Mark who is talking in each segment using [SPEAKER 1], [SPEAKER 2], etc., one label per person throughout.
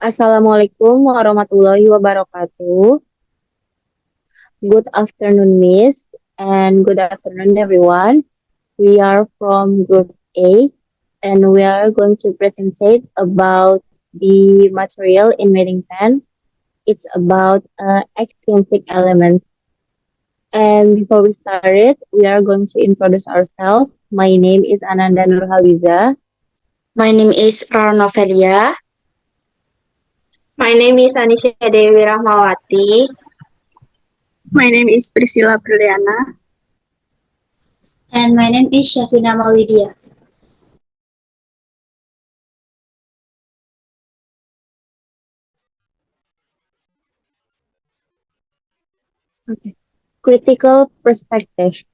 [SPEAKER 1] Assalamualaikum warahmatullahi wabarakatuh. Good afternoon, Miss, and good afternoon, everyone. We are from Group A, and we are going to present about the material in meeting pen. It's about extrinsic elements. And before we start it, we are going to introduce ourselves. My name is Ananda Nurhaliza.
[SPEAKER 2] My name is Rarnovelia.
[SPEAKER 3] My name is Anisha Dewi Rahmawati.
[SPEAKER 4] My name is Priscilla Briliana.
[SPEAKER 5] And my name is Syafina Maulidia.
[SPEAKER 1] Okay. Critical perspective.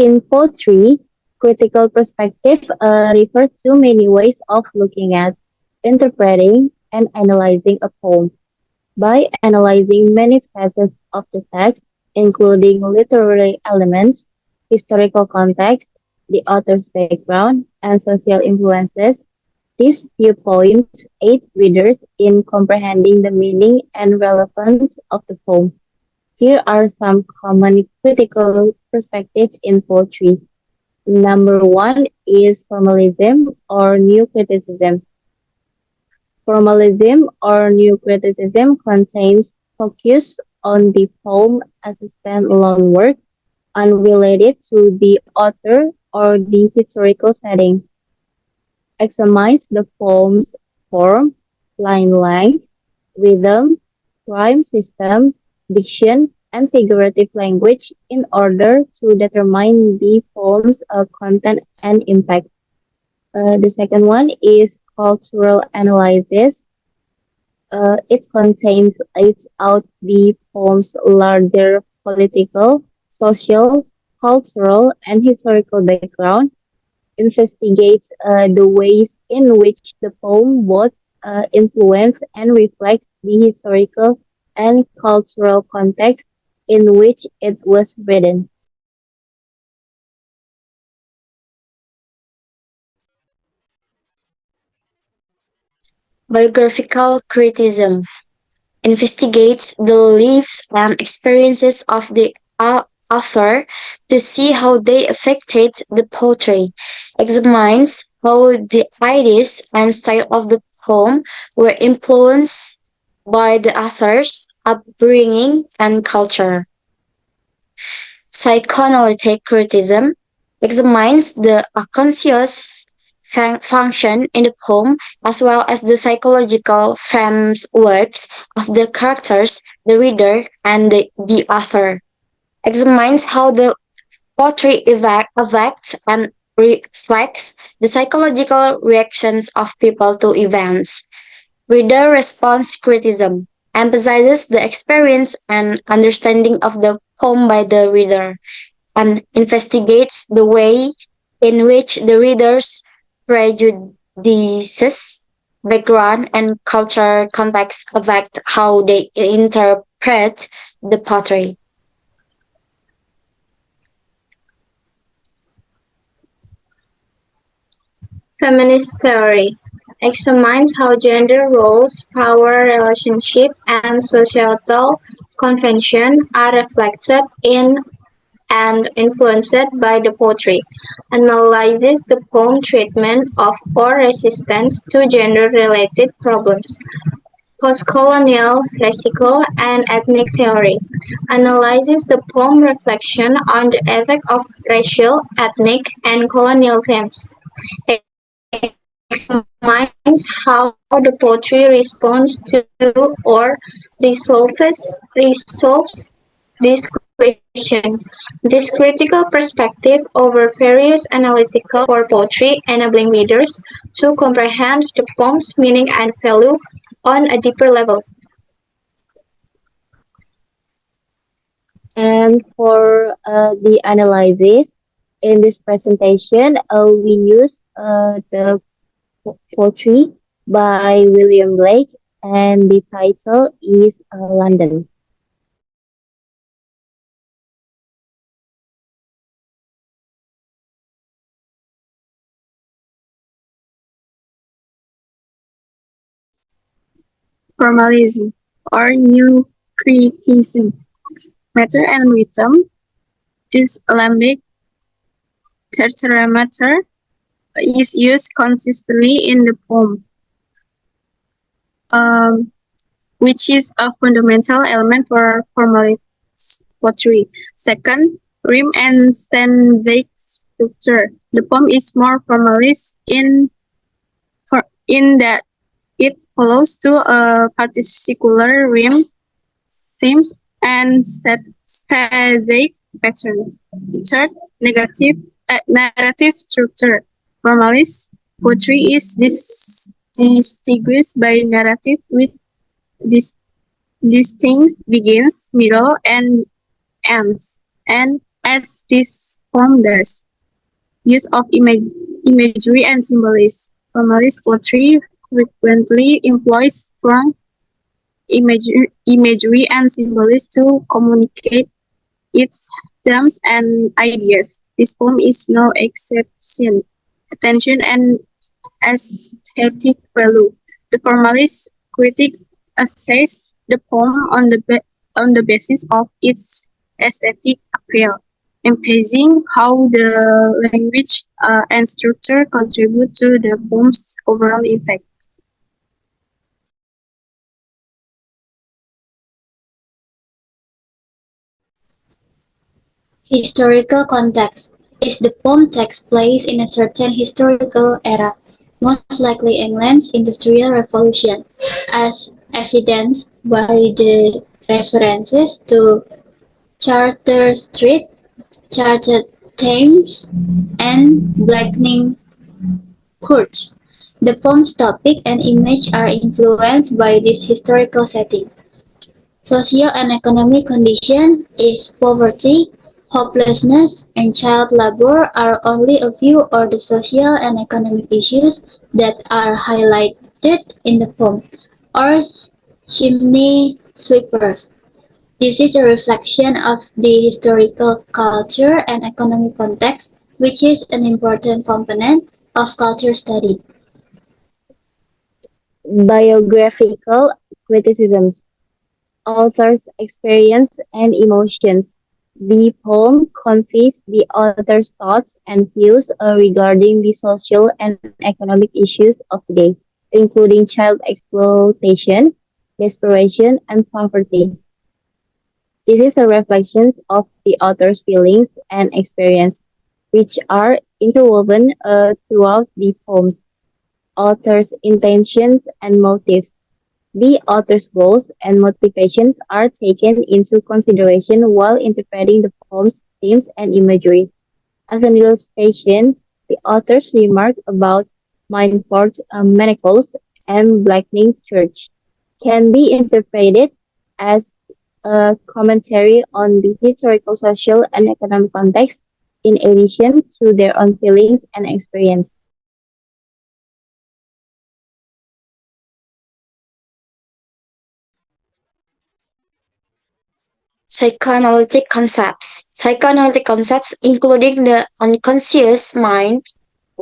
[SPEAKER 1] In poetry, critical perspective refers to many ways of looking at, interpreting, and analyzing a poem. By analyzing many facets of the text, including literary elements, historical context, the author's background, and social influences, these viewpoints aid readers in comprehending the meaning and relevance of the poem. Here are some common critical perspectives in poetry. Number one is formalism or new criticism. Formalism or new criticism contains focus on the poem as a standalone work, unrelated to the author or the historical setting. Examines the poem's form, line length, rhythm, rhyme system, diction, and figurative language in order to determine the poem's content and impact. The second one is cultural analysis. It contains lays out the poem's larger political, social, cultural, and historical background, investigates the ways in which the poem both influence and reflects the historical and cultural context in which it was written.
[SPEAKER 2] Biographical criticism investigates the lives and experiences of the author to see how they affected the poetry, examines how the ideas and style of the poem were influenced by the author's upbringing and culture. Psychoanalytic criticism examines the unconscious function in the poem as well as the psychological frameworks of the characters, the reader, and the author. Examines how the poetry affects and reflects the psychological reactions of people to events. Reader response criticism emphasizes the experience and understanding of the poem by the reader and investigates the way in which the reader's prejudices, background, and culture context affect how they interpret the poetry.
[SPEAKER 3] Feminist theory examines how gender roles, power relationship, and societal convention are reflected in and influenced by the poetry, analyzes the poem treatment of or resistance to gender-related problems. Postcolonial, racial, and ethnic theory analyzes the poem reflection on the effect of racial, ethnic, and colonial themes. Examines how the poetry responds to or resolves this question. This critical perspective over various analytical for poetry, enabling readers to comprehend the poem's meaning and value on a deeper level.
[SPEAKER 1] And for the analysis in this presentation, we use the poetry by William Blake, and the title is London.
[SPEAKER 4] formalism or new criticism. Matter and rhythm is alembic tetramater is used consistently in the poem, which is a fundamental element for formalist poetry. Second, rhyme and stanzaic structure. The poem is more formalist in that it follows to a particular rhyme, seams, and stanzaic pattern. Third, narrative structure. Formalist poetry is distinguished by narrative with dis- distinct begins, middle, and ends, and as this poem does, use of imagery and symbolism. Formalist poetry frequently employs strong imagery and symbolism to communicate its terms and ideas. This poem is no exception. Attention and aesthetic value. The formalist critic assess the poem on the basis of its aesthetic appeal, emphasizing how the language and structure contribute to the poem's overall effect.
[SPEAKER 5] Historical context. If the poem takes place in a certain historical era, most likely England's Industrial Revolution, as evidenced by the references to Charter Street, Chartered Thames, and Blackening Courts. The poem's topic and image are influenced by this historical setting. Social and economic condition is poverty, hopelessness, and child labor are only a few of the social and economic issues that are highlighted in the poem, or chimney sweepers. This is a reflection of the historical culture and economic context, which is an important component of culture study.
[SPEAKER 1] Biographical criticisms, author's experience and emotions. The poem conveys the author's thoughts and views regarding the social and economic issues of the day, including child exploitation, desperation, and poverty. This is a reflection of the author's feelings and experience, which are interwoven throughout the poem's author's intentions and motives. The author's goals and motivations are taken into consideration while interpreting the poem's themes and imagery. As an illustration, the author's remark about Mineford's manacles and blackening church can be interpreted as a commentary on the historical, social, and economic context in addition to their own feelings and experience.
[SPEAKER 2] Psychoanalytic concepts. Psychoanalytic concepts, including the unconscious mind,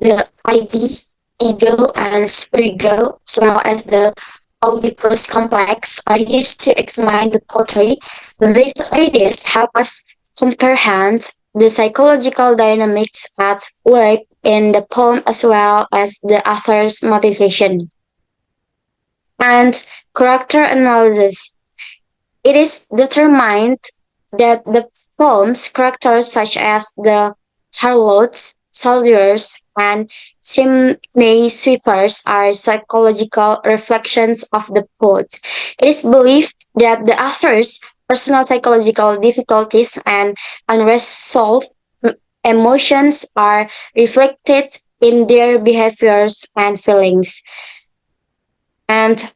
[SPEAKER 2] the ID, ego, and superego, as well as the Oedipus complex, are used to examine the poetry. These ideas help us comprehend the psychological dynamics at work in the poem as well as the author's motivation. And character analysis. It is determined that the poem's characters, such as the harlots, soldiers, and chimney sweepers, are psychological reflections of the poet. It is believed that the author's personal psychological difficulties and unresolved emotions are reflected in their behaviors and feelings. And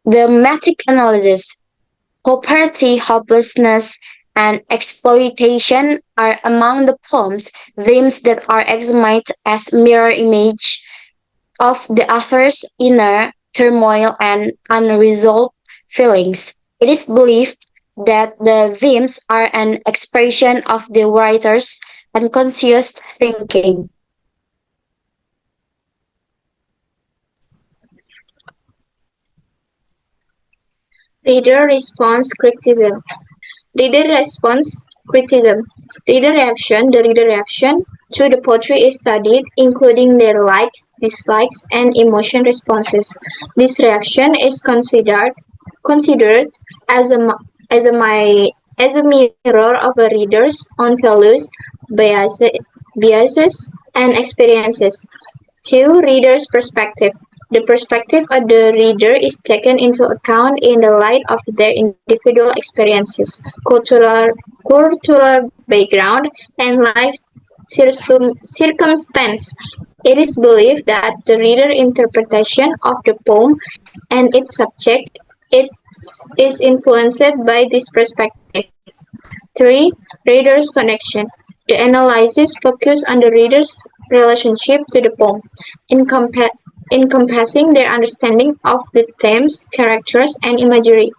[SPEAKER 2] the metric analysis. Poverty, hopelessness, and exploitation are among the poem's themes that are examined as mirror image of the author's inner turmoil and unresolved feelings. It is believed that the themes are an expression of the writer's unconscious thinking.
[SPEAKER 3] Reader response criticism. Reader response criticism. The reader reaction to the poetry is studied, including their likes, dislikes, and emotion responses. This reaction is considered as a mi- as a mirror of a reader's own values, biases, and experiences. 2. Reader's perspective. The perspective of the reader is taken into account in the light of their individual experiences, cultural background, and life circumstance. It is believed that the reader interpretation of the poem and its subject is influenced by this perspective. 3. Reader's connection. The analysis focuses on the reader's relationship to the poem, encompassing their understanding of the themes, characters, and imagery.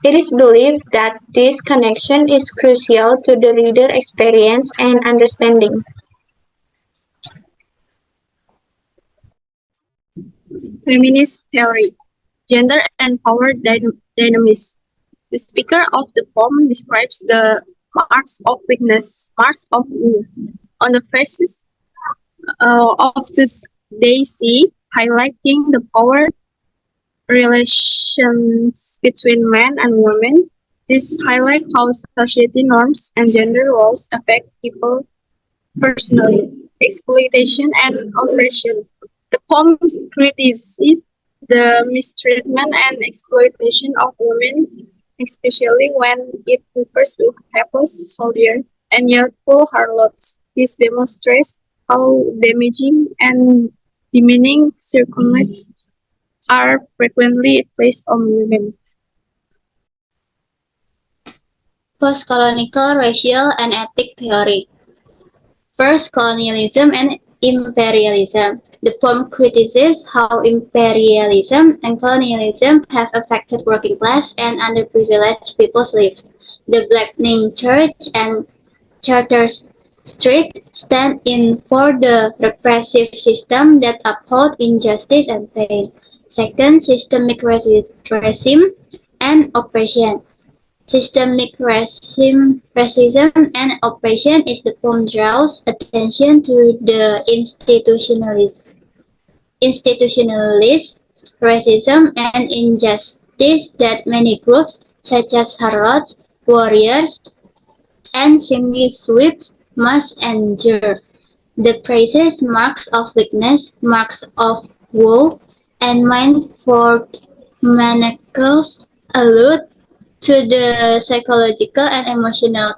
[SPEAKER 3] It is believed that this connection is crucial to the reader experience and understanding.
[SPEAKER 4] Feminist theory, gender and power dynamics. The speaker of the poem describes the marks of weakness, marks of woe on the faces of this they see, highlighting the power relations between men and women. This highlights how society norms and gender roles affect people personally, exploitation and oppression. The poem criticizes the mistreatment and exploitation of women, especially when it refers to helpless soldiers and youthful harlots. This demonstrates how damaging and demeaning circumstances are frequently placed on women.
[SPEAKER 5] Post-colonial racial and ethnic theory. First, colonialism and imperialism. The poem criticizes how imperialism and colonialism have affected working class and underprivileged people's lives. The Blackening Church and Charter Street stand in for the repressive system that uphold injustice and pain. Second, systemic racism and oppression. Systemic racism and oppression is the poem draws attention to the institutionalist racism and injustice that many groups, such as harlots, warriors, and semi-sweeps, must endure. The praises marks of weakness, marks of woe, and mind-formed manacles allude to the psychological and emotional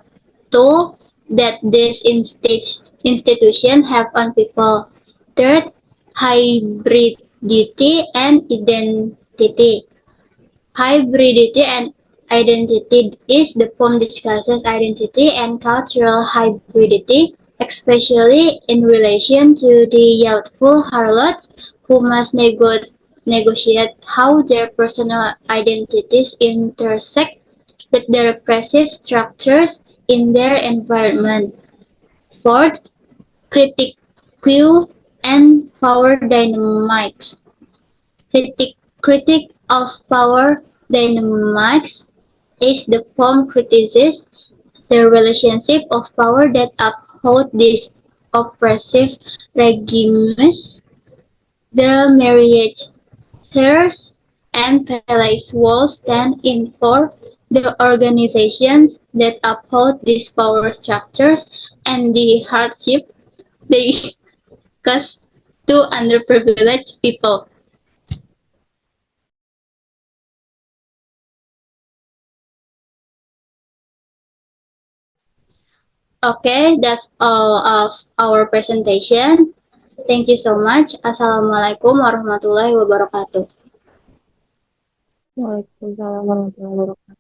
[SPEAKER 5] toll that these institutions have on people. Third, hybridity and identity. Hybridity and identity is the poem discusses identity and cultural hybridity, especially in relation to the youthful harlots who must negotiate how their personal identities intersect with the repressive structures in their environment. Fourth, critique and power dynamics. Critique of power dynamics is the poem criticizes the relationship of power that uphold these oppressive regimes. The marriage Harris and Pele's Wall stand in for the organizations that uphold these power structures and the hardship they cause to underprivileged people. Okay, that's all of our presentation. Thank you so much. Assalamualaikum warahmatullahi wabarakatuh.
[SPEAKER 1] Waalaikumsalam warahmatullahi wabarakatuh.